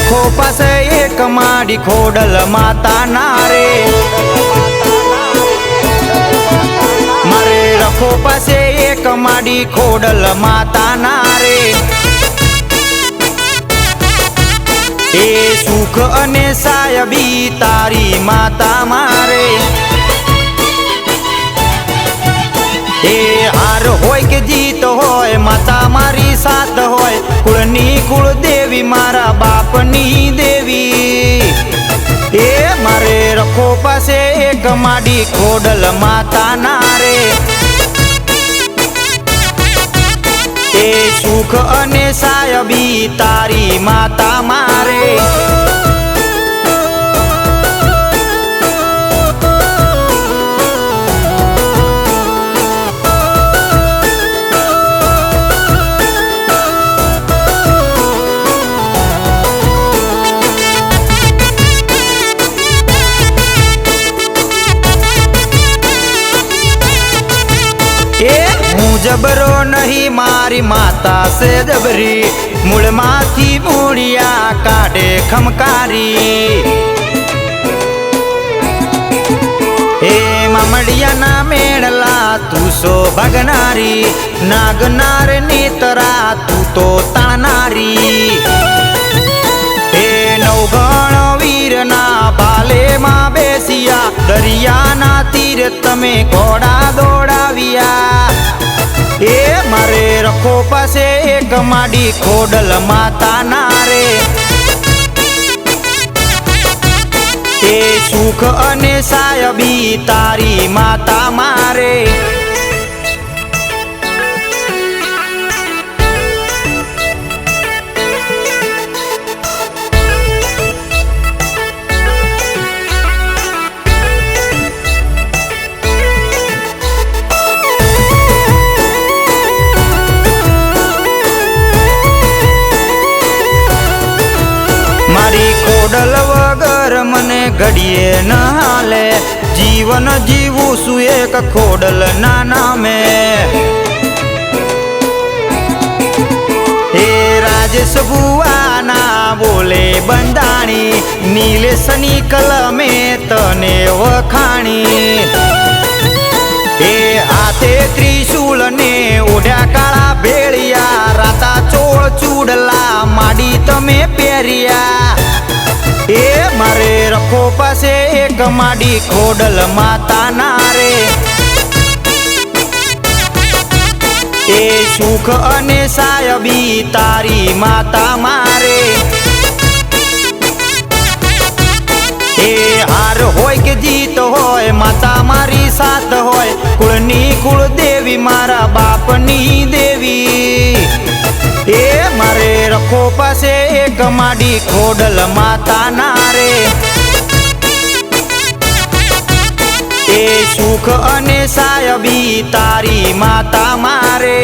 रखो पासे एक माड़ी खोडल माता नारे मारे रखो पासे एक माड़ी खोडल माता नारे ए सुख अने सायबी तारी माता मारे ए हार होय के जीत होय माता मारी साथ होय कुळनी कुळ देवी मारा बापनी देवी ए मारे रखो पासे एक माडी खोडल माता नारे ए सुख अने सायबी तारी माता मारे जबरो नहीं मारी माता से जबरी मूल माथी मूड़िया काटे खमकारी हे मामड़िया ना मेड़ला तू सो भगनारी नागनार नेतरा तू तो तानारी हे नौगण वीर ना भाले मां बेसिया दरिया ना तीर तमे घोड़ा दौड़ाविया ए मारे रखो पासे एक माडी खोडल माता नारे ए सुख अने सायबी तारी माता मारे खोडल वगर मने घड़िए न हाले जीवन जीवू सु एक खोडल नाना में हे राजेश बुआ ना बोले बंदाणी नीलेश निकल में तने वखाणी हे हाथे त्रिशूल ने ओढ़्या काळा भेड़िया राता चोळ चूडला माडी तमे पेरिया ए मारे रखो पासे एक माडी खोडल माता नारे ए सुख अने सायबी तारी माता मारे ए हार होय के जीत होय माता मारी साथ होय कुळनी कुळ देवी मारा बापनी देवी ए मारे रखो पासे एक माडी खोडल माता नारे ए सुख अने सायबी तारी माता मारे।